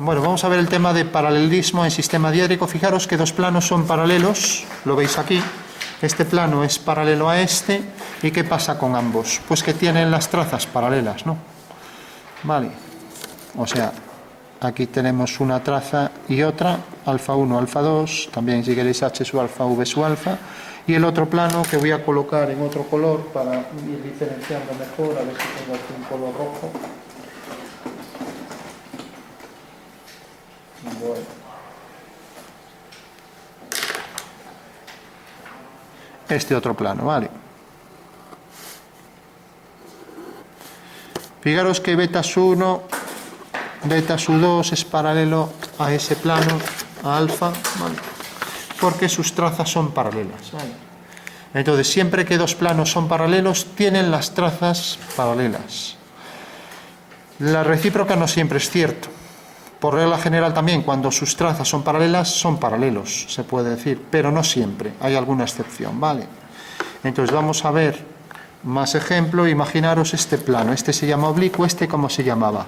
Bueno, vamos a ver el tema de paralelismo en sistema diédrico. Fijaros que dos planos son paralelos, lo veis aquí. Este plano es paralelo a este. ¿Y qué pasa con ambos? Pues que tienen las trazas paralelas, ¿no? Vale. O sea, aquí tenemos una traza y otra, alfa 1, alfa 2, también si queréis h su alfa, v su alfa. Y el otro plano que voy a colocar en otro color para ir diferenciando mejor, a ver si tengo aquí un color rojo. Bueno. Este otro plano, ¿vale? Fijaros que beta su 1, beta su 2 es paralelo a ese plano, a alfa, ¿vale? Porque sus trazas son paralelas, ¿vale? Entonces, siempre que dos planos son paralelos, tienen las trazas paralelas. La recíproca no siempre es cierto. Por regla general también, cuando sus trazas son paralelos, se puede decir, pero no siempre, hay alguna excepción, ¿vale? Entonces vamos a ver más ejemplo. Imaginaros este plano, este se llama oblicuo, este ¿cómo se llamaba?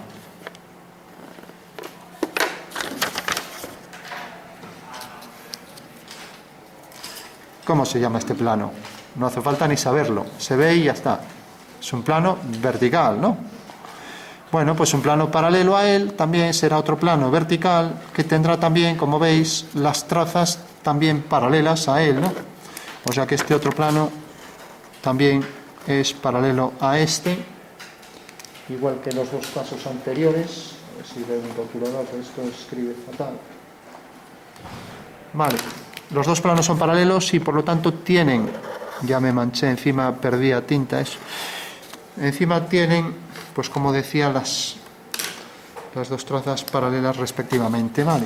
¿Cómo se llama este plano? No hace falta ni saberlo, se ve y ya está. Es un plano vertical, ¿no? Bueno, pues un plano paralelo a él también será otro plano vertical que tendrá también, como veis, las trazas también paralelas a él, ¿no? O sea que este otro plano también es paralelo a este, igual que los dos casos anteriores. A ver si veo un rotulador, pero esto escribe fatal. Vale, los dos planos son paralelos y por lo tanto tienen, ya me manché encima, perdía tinta eso, encima tienen, pues como decía, las dos trazas paralelas respectivamente, ¿vale?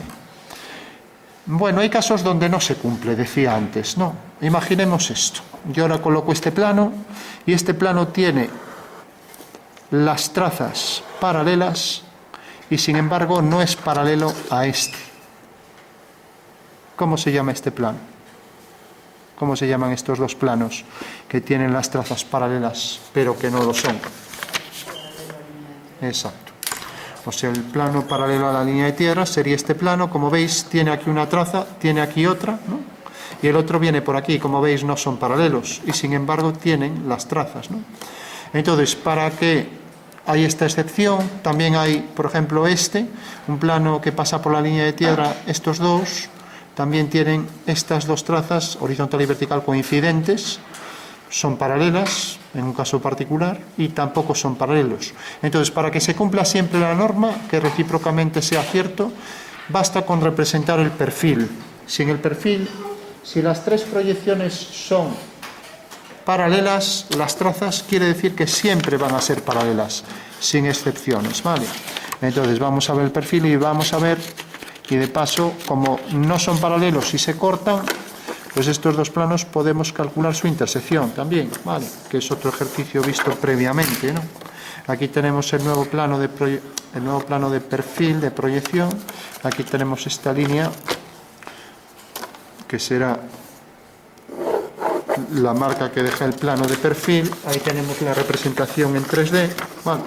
Bueno, hay casos donde no se cumple, decía antes, ¿no? Imaginemos esto. Yo ahora coloco este plano y este plano tiene las trazas paralelas y sin embargo no es paralelo a este. ¿Cómo se llama este plano? ¿Cómo se llaman estos dos planos que tienen las trazas paralelas pero que no lo son? Exacto. O sea, el plano paralelo a la línea de tierra sería este plano. Como veis, tiene aquí una traza, tiene aquí otra, ¿no? Y el otro viene por aquí. Como veis, no son paralelos y sin embargo tienen las trazas, ¿no? Entonces, para que hay esta excepción, también hay, por ejemplo, un plano que pasa por la línea de tierra, estos dos también tienen estas dos trazas, horizontal y vertical, coincidentes, son paralelas en un caso particular y tampoco son paralelos. Entonces, para que se cumpla siempre la norma, que recíprocamente sea cierto, basta con representar el perfil. Si en el perfil, si las tres proyecciones son paralelas, las trazas quiere decir que siempre van a ser paralelas, sin excepciones, ¿vale? Entonces vamos a ver el perfil y vamos a ver, y de paso, como no son paralelos y se cortan, pues estos dos planos podemos calcular su intersección también, ¿vale? Que es otro ejercicio visto previamente, ¿no? Aquí tenemos el nuevo plano de perfil, de proyección. Aquí tenemos esta línea, que será la marca que deja el plano de perfil. Ahí tenemos la representación en 3D, ¿vale?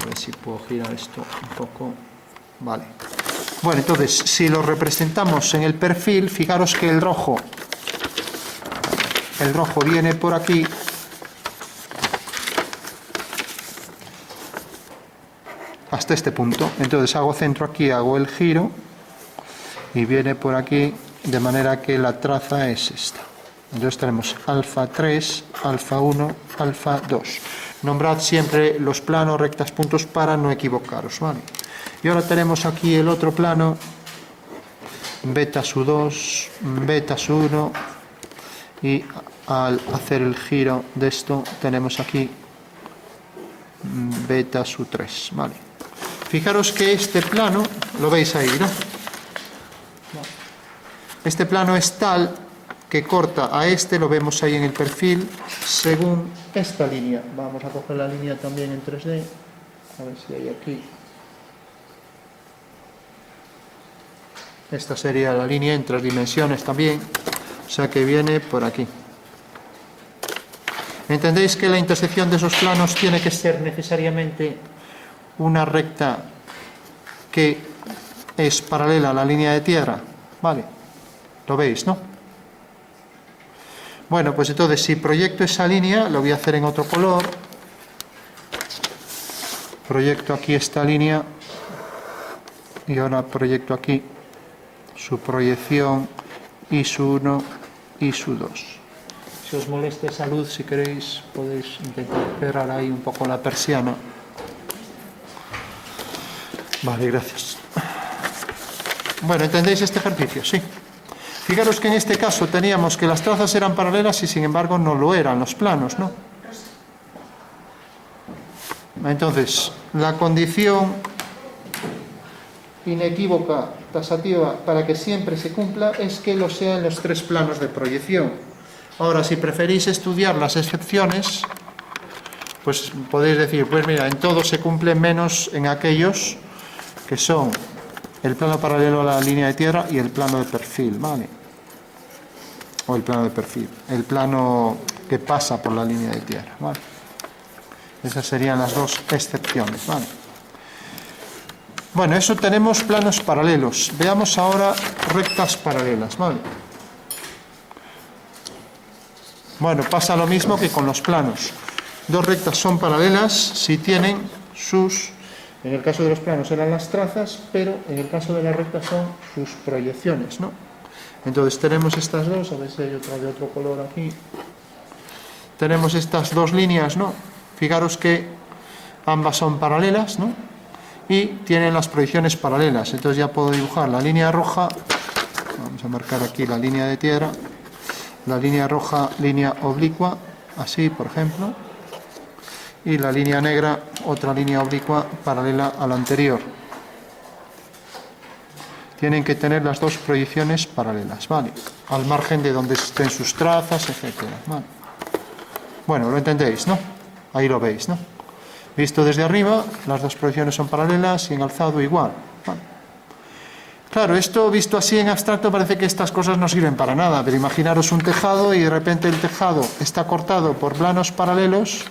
A ver si puedo girar esto un poco, ¿vale? Bueno, entonces, si lo representamos en el perfil, fijaros que el rojo viene por aquí, hasta este punto. Entonces hago centro aquí, hago el giro y viene por aquí, de manera que la traza es esta. Entonces tenemos alfa 3, alfa 1, alfa 2. Nombrad siempre los planos, rectas, puntos para no equivocaros, ¿vale? Y ahora tenemos aquí el otro plano, beta su 2, beta su 1, y al hacer el giro de esto tenemos aquí beta su 3, ¿vale? Fijaros que este plano, lo veis ahí, ¿no? Este plano es tal que corta a este, lo vemos ahí en el perfil, según esta línea. Vamos a coger la línea también en 3D, a ver si hay aquí. Esta sería la línea en 3 dimensiones también, o sea que viene por aquí. ¿Entendéis que la intersección de esos planos tiene que ser necesariamente una recta que es paralela a la línea de tierra, ¿vale? ¿Lo veis, no? Bueno, pues entonces si proyecto esa línea, lo voy a hacer en otro color. Proyecto aquí esta línea y ahora proyecto aquí su proyección y su 1 y su 2. Si os molesta esa luz, si queréis, podéis intentar cerrar ahí un poco la persiana. Vale, gracias. Bueno, ¿entendéis este ejercicio? Sí. Fijaros que en este caso teníamos que las trazas eran paralelas y sin embargo no lo eran los planos, ¿no? Entonces, la condición inequívoca, taxativa, para que siempre se cumpla es que lo sea en los 3 planos de proyección. Ahora, si preferís estudiar las excepciones, pues podéis decir, pues mira, en todo se cumple menos en aquellos que son el plano paralelo a la línea de tierra y el plano de perfil, ¿vale? O el plano de perfil, el plano que pasa por la línea de tierra, ¿vale? Esas serían las 2 excepciones, ¿vale? Bueno, eso tenemos planos paralelos. Veamos ahora rectas paralelas, ¿vale? Bueno, pasa lo mismo que con los planos. 2 rectas son paralelas si tienen sus... En el caso de los planos eran las trazas, pero en el caso de las rectas son sus proyecciones, ¿no? Entonces tenemos estas dos, a ver si hay otra de otro color aquí. Tenemos estas 2 líneas, ¿no? Fijaros que ambas son paralelas, ¿no? Y tienen las proyecciones paralelas. Entonces ya puedo dibujar la línea roja, vamos a marcar aquí la línea de tierra, la línea roja, línea oblicua, así por ejemplo, y la línea negra, otra línea oblicua paralela a la anterior. Tienen que tener las 2 proyecciones paralelas, ¿vale? Al margen de donde estén sus trazas, etcétera, ¿vale? Bueno, lo entendéis, ¿no? Ahí lo veis, ¿no? Visto desde arriba, las 2 proyecciones son paralelas y en alzado igual, ¿vale? Claro, esto visto así en abstracto parece que estas cosas no sirven para nada, pero imaginaros un tejado y de repente el tejado está cortado por planos paralelos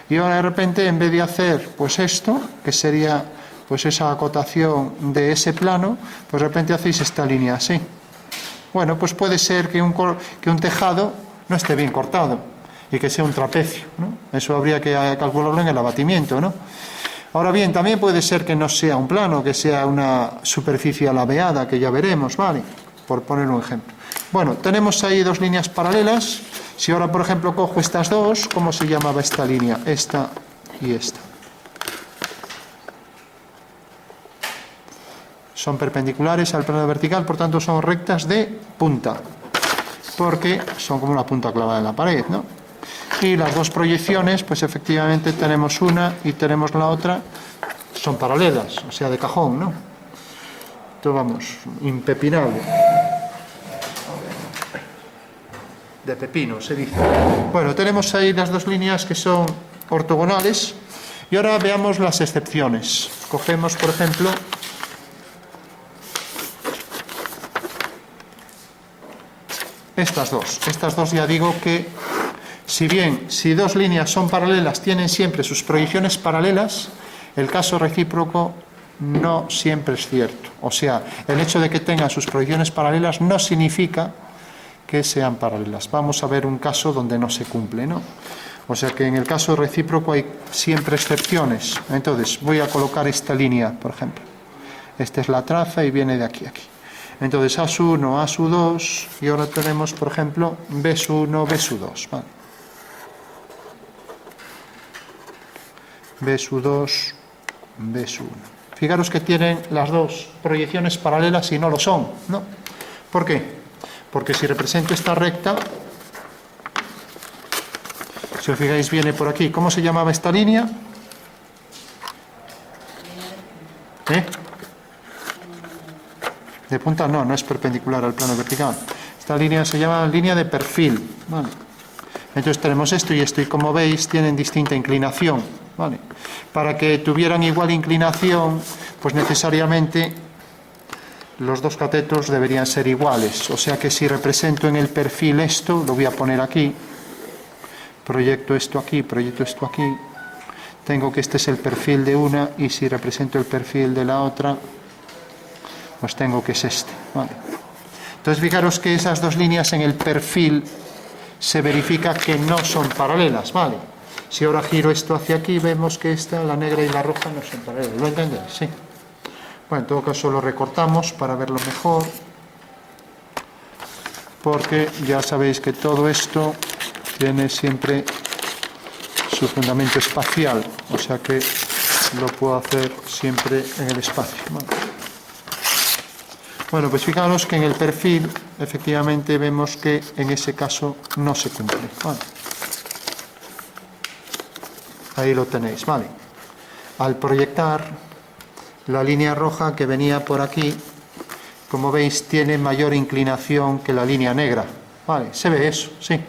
y ahora de repente en vez de hacer pues esto, que sería pues esa acotación de ese plano, pues de repente hacéis esta línea así. Bueno, pues puede ser que un tejado no esté bien cortado y que sea un trapecio, ¿no? Eso habría que calcularlo en el abatimiento, ¿no? Ahora bien, también puede ser que no sea un plano, que sea una superficie alabeada, que ya veremos, ¿vale? Por poner un ejemplo. Bueno, tenemos ahí 2 líneas paralelas. Si ahora, por ejemplo, cojo estas 2, ¿cómo se llamaba esta línea? Esta y esta. Son perpendiculares al plano vertical, por tanto son rectas de punta, porque son como una punta clavada en la pared, ¿no? Y las 2 proyecciones, pues efectivamente tenemos una y tenemos la otra, son paralelas, o sea, de cajón, ¿no? Esto, vamos, impepinable. De pepino, se dice. Bueno, tenemos ahí las 2 líneas que son ortogonales y ahora veamos las excepciones. Cogemos, por ejemplo, estas dos ya digo que si 2 líneas son paralelas tienen siempre sus proyecciones paralelas, el caso recíproco no siempre es cierto. O sea, el hecho de que tengan sus proyecciones paralelas no significa que sean paralelas. Vamos a ver un caso donde no se cumple, ¿no? O sea que en el caso recíproco hay siempre excepciones. Entonces voy a colocar esta línea, por ejemplo. Esta es la traza y viene de aquí a aquí. Entonces A1, A2, y ahora tenemos, por ejemplo, B1, B2, ¿vale? B2, B1. Fijaros que tienen las 2 proyecciones paralelas y no lo son, ¿no? ¿Por qué? Porque si represento esta recta, si os fijáis viene por aquí. ¿Cómo se llamaba esta línea? De punta no es perpendicular al plano vertical. Esta línea se llama línea de perfil, ¿vale? Entonces tenemos esto y esto, y como veis tienen distinta inclinación, ¿vale? Para que tuvieran igual inclinación, pues necesariamente los 2 catetos deberían ser iguales. O sea que si represento en el perfil esto, lo voy a poner aquí, proyecto esto aquí, tengo que este es el perfil de una, y si represento el perfil de la otra, pues tengo que es este, ¿vale? Entonces fijaros que esas dos líneas en el perfil se verifica que no son paralelas, ¿vale? Si ahora giro esto hacia aquí, vemos que esta, la negra y la roja, no son paralelas. ¿Lo entendéis? Sí. Bueno, en todo caso lo recortamos para verlo mejor, porque ya sabéis que todo esto tiene siempre su fundamento espacial, o sea que lo puedo hacer siempre en el espacio, ¿vale? Bueno, pues fijaros que en el perfil efectivamente vemos que en ese caso no se cumple, ¿vale? Ahí lo tenéis, ¿vale? Al proyectar, la línea roja que venía por aquí, como veis, tiene mayor inclinación que la línea negra, ¿vale? Se ve eso, sí.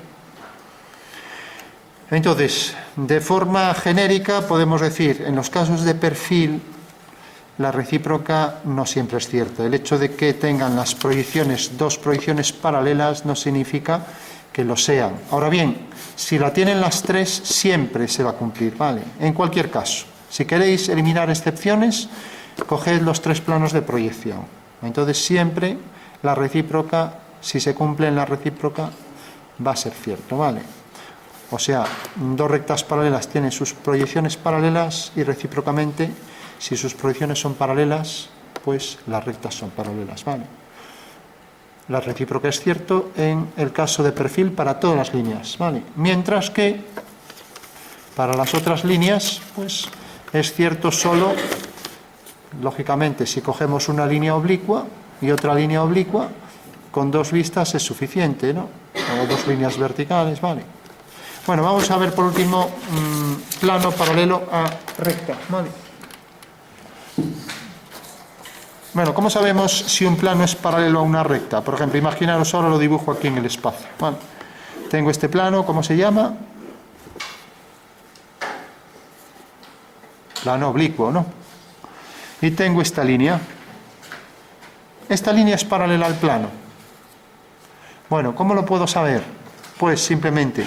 Entonces, de forma genérica podemos decir, en los casos de perfil, la recíproca no siempre es cierta. El hecho de que tengan las proyecciones, dos proyecciones paralelas, no significa que lo sean. Ahora bien, si la tienen las tres, siempre se va a cumplir, ¿vale? En cualquier caso, si queréis eliminar excepciones, coged los tres planos de proyección. Entonces siempre la recíproca, si se cumple en la recíproca, va a ser cierto, ¿vale? O sea, dos rectas paralelas tienen sus proyecciones paralelas y recíprocamente, si sus proyecciones son paralelas, pues las rectas son paralelas, ¿vale? La recíproca es cierto en el caso de perfil para todas las líneas, ¿vale? Mientras que para las otras líneas, pues es cierto solo, lógicamente, si cogemos una línea oblicua y otra línea oblicua, con dos vistas es suficiente, ¿no? O dos líneas verticales, ¿vale? Bueno, vamos a ver por último plano paralelo a recta, ¿vale? Bueno, ¿cómo sabemos si un plano es paralelo a una recta? Por ejemplo, imaginaros, ahora lo dibujo aquí en el espacio, ¿vale? Tengo este plano, ¿cómo se llama? Plano oblicuo, ¿no? Y tengo esta línea. Esta línea es paralela al plano. Bueno, ¿cómo lo puedo saber? Pues simplemente,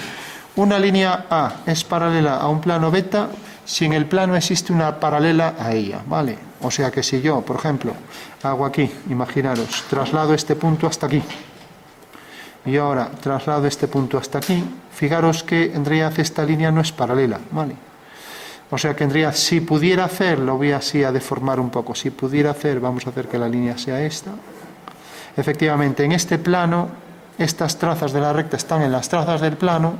una línea A es paralela a un plano beta si en el plano existe una paralela a ella, ¿vale? O sea que si yo, por ejemplo, hago aquí, imaginaros, traslado este punto hasta aquí, y ahora traslado este punto hasta aquí, fijaros que en realidad esta línea no es paralela, ¿vale? O sea que en realidad, si pudiera hacer, lo voy así a deformar un poco, si pudiera hacer, vamos a hacer que la línea sea esta. Efectivamente, en este plano, estas trazas de la recta están en las trazas del plano,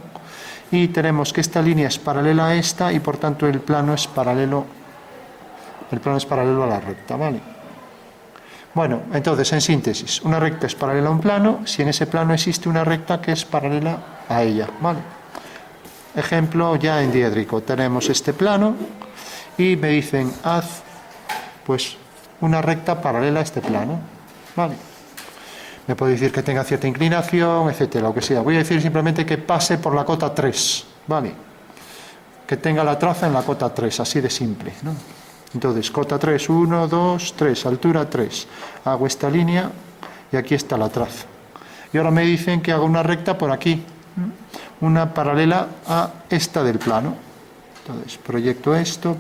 y tenemos que esta línea es paralela a esta, y por tanto el plano es paralelo a la recta, ¿vale? Bueno, entonces, en síntesis, una recta es paralela a un plano si en ese plano existe una recta que es paralela a ella, ¿vale? Ejemplo ya en diédrico, tenemos este plano y me dicen, haz pues una recta paralela a este plano, ¿vale? Me puede decir que tenga cierta inclinación, etcétera, lo que sea. Voy a decir simplemente que pase por la cota 3, ¿vale? Que tenga la traza en la cota 3, así de simple, ¿no? Entonces, cota 3, 1, 2, 3, altura 3. Hago esta línea y aquí está la traza. Y ahora me dicen que haga una recta por aquí, una paralela a esta del plano. Entonces, proyecto esto.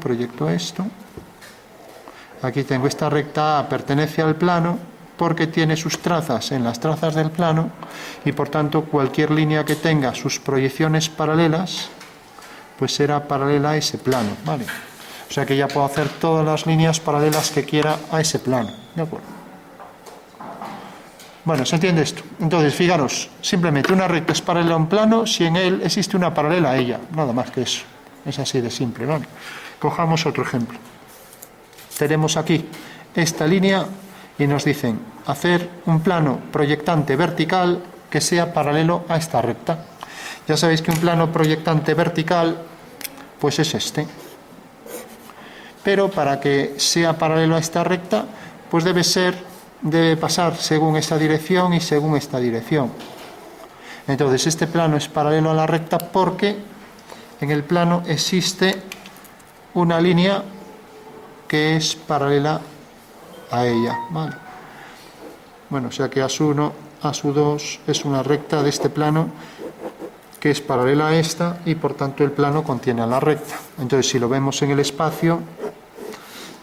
Aquí tengo esta recta A, pertenece al plano, porque tiene sus trazas en las trazas del plano, y por tanto cualquier línea que tenga sus proyecciones paralelas, pues será paralela a ese plano, ¿vale? O sea que ya puedo hacer todas las líneas paralelas que quiera a ese plano, ¿de acuerdo? Bueno, ¿se entiende esto? Entonces, fijaros, simplemente una recta es paralela a un plano si en él existe una paralela a ella, nada más que eso. Es así de simple, ¿vale? Cojamos otro ejemplo. Tenemos aquí esta línea y nos dicen hacer un plano proyectante vertical que sea paralelo a esta recta. Ya sabéis que un plano proyectante vertical pues es este. Pero para que sea paralelo a esta recta, pues debe pasar según esta dirección y según esta dirección. Entonces este plano es paralelo a la recta porque en el plano existe una línea que es paralela a ella, ¿vale? Bueno, o sea que AS1, AS2 es una recta de este plano que es paralela a esta y por tanto el plano contiene a la recta. Entonces, si lo vemos en el espacio,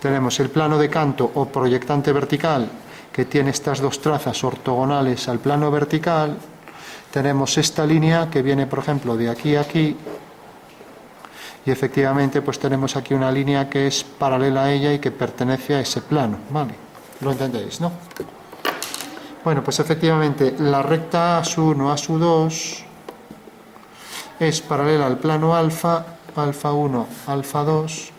tenemos el plano de canto o proyectante vertical que tiene estas dos trazas ortogonales al plano vertical, tenemos esta línea que viene, por ejemplo, de aquí a aquí, y efectivamente pues tenemos aquí una línea que es paralela a ella y que pertenece a ese plano, ¿vale? ¿Lo entendéis, no? Bueno, pues efectivamente la recta A1, A2 es paralela al plano alfa, alfa 1, alfa 2,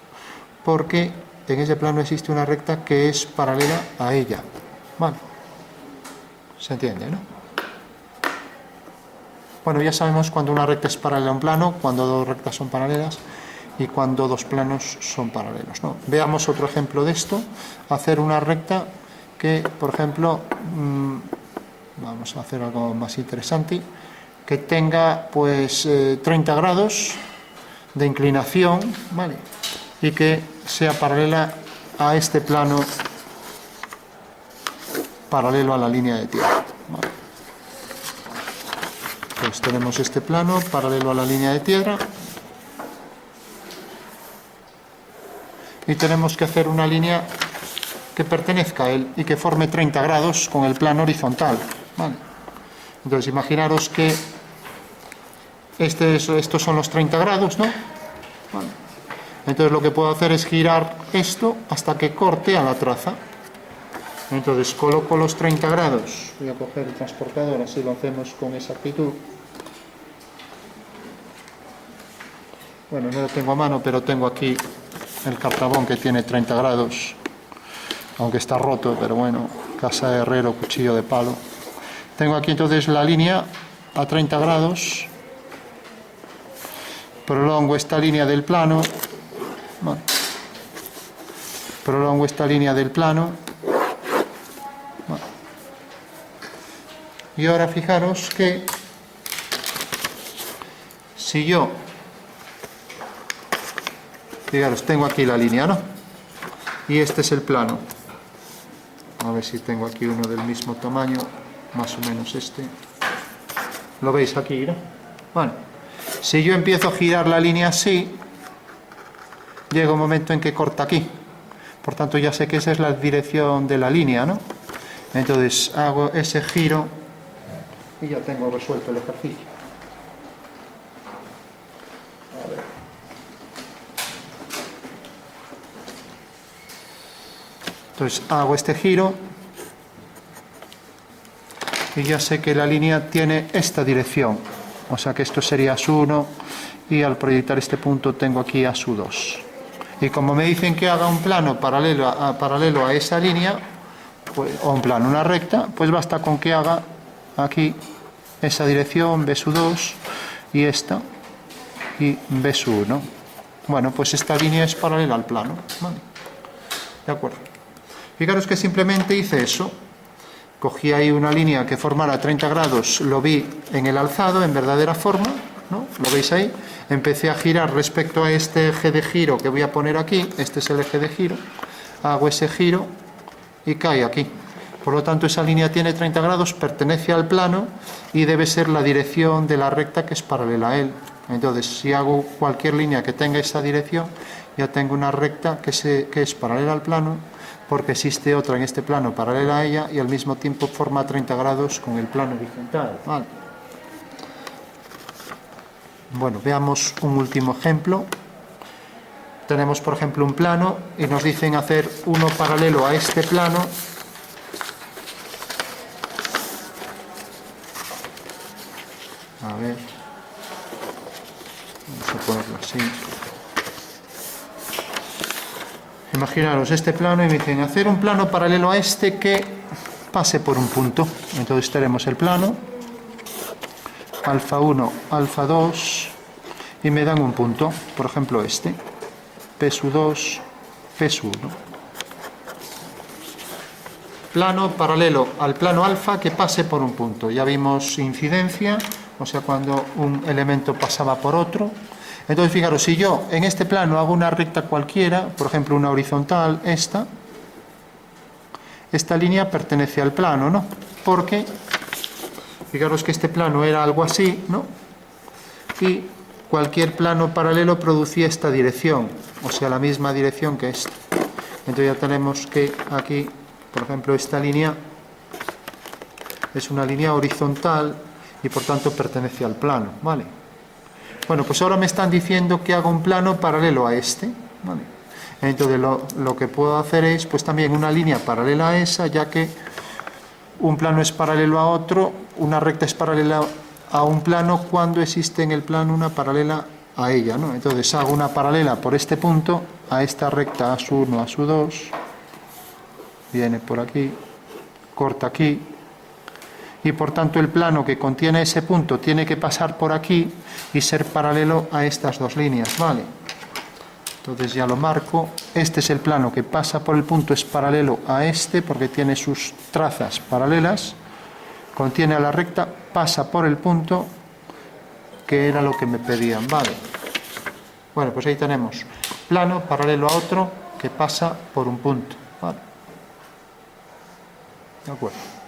porque en ese plano existe una recta que es paralela a ella, ¿vale? ¿Se entiende, no? Bueno, ya sabemos cuando una recta es paralela a un plano, cuando dos rectas son paralelas y cuando dos planos son paralelos, ¿no? Veamos otro ejemplo de esto. Hacer una recta que, por ejemplo, vamos a hacer algo más interesante, que tenga pues 30 grados de inclinación, ¿vale? Y que sea paralela a este plano paralelo a la línea de tierra, ¿vale? Pues tenemos este plano paralelo a la línea de tierra y tenemos que hacer una línea que pertenezca a él y que forme 30 grados con el plano horizontal, ¿vale? Entonces imaginaros que estos son los 30 grados, ¿no? Vale. Entonces lo que puedo hacer es girar esto hasta que corte a la traza. Entonces coloco los 30 grados, voy a coger el transportador, así lo hacemos con exactitud. Bueno, no lo tengo a mano, pero tengo aquí el cartabón que tiene 30 grados, aunque está roto, pero bueno, casa de herrero, cuchillo de palo. Tengo aquí entonces la línea a 30 grados, prolongo esta línea del plano, bueno, prolongo esta línea del plano, bueno, y ahora fijaros que si yo, fijaros, tengo aquí la línea, ¿no? Y este es el plano. A ver si tengo aquí uno del mismo tamaño, más o menos este. ¿Lo veis aquí, no? Bueno, si yo empiezo a girar la línea así, llega un momento en que corta aquí. Por tanto, ya sé que esa es la dirección de la línea, ¿no? Entonces hago ese giro y ya tengo resuelto el ejercicio. A ver. Entonces hago este giro y ya sé que la línea tiene esta dirección, o sea que esto sería A1 y al proyectar este punto tengo aquí A2. Y como me dicen que haga un plano paralelo a esa línea, pues, o un plano, una recta, pues basta con que haga aquí esa dirección, B2 y esta, y B1. Bueno, pues esta línea es paralela al plano, ¿vale? ¿De acuerdo? Fijaros que simplemente hice eso. Cogí ahí una línea que formara 30 grados, lo vi en el alzado, en verdadera forma, ¿no? ¿Lo veis ahí? Empecé a girar respecto a este eje de giro que voy a poner aquí, este es el eje de giro, hago ese giro y cae aquí. Por lo tanto, esa línea tiene 30 grados, pertenece al plano y debe ser la dirección de la recta que es paralela a él. Entonces, si hago cualquier línea que tenga esa dirección, ya tengo una recta que es paralela al plano, porque existe otra en este plano paralela a ella y al mismo tiempo forma 30 grados con el plano horizontal. Vale. Bueno, veamos un último ejemplo. Tenemos, por ejemplo, un plano y nos dicen hacer uno paralelo a este plano. A ver, vamos a ponerlo así. Imaginaros este plano y me dicen hacer un plano paralelo a este que pase por un punto. Entonces tenemos el plano, alfa 1, alfa 2, y me dan un punto, por ejemplo este, P2, P1. Plano paralelo al plano alfa que pase por un punto. Ya vimos incidencia, o sea, cuando un elemento pasaba por otro. Entonces, fijaros, si yo en este plano hago una recta cualquiera, por ejemplo una horizontal, esta línea pertenece al plano, ¿no? Porque, fijaros que este plano era algo así, ¿no? Y cualquier plano paralelo producía esta dirección, o sea, la misma dirección que esta. Entonces ya tenemos que aquí Por ejemplo, esta línea es una línea horizontal y por tanto pertenece al plano, ¿vale? Bueno, pues ahora me están diciendo que haga un plano paralelo a este, ¿vale? Entonces lo que puedo hacer es pues también una línea paralela a esa, ya que un plano es paralelo a otro, una recta es paralela a un plano cuando existe en el plano una paralela a ella, ¿no? Entonces hago una paralela por este punto a esta recta A1, A2, viene por aquí, corta aquí, y por tanto el plano que contiene ese punto tiene que pasar por aquí y ser paralelo a estas dos líneas, ¿vale? Entonces ya lo marco. Este es el plano que pasa por el punto, es paralelo a este porque tiene sus trazas paralelas, contiene a la recta, pasa por el punto, que era lo que me pedían, ¿vale? Bueno, pues ahí tenemos plano paralelo a otro que pasa por un punto, ¿vale? De acuerdo.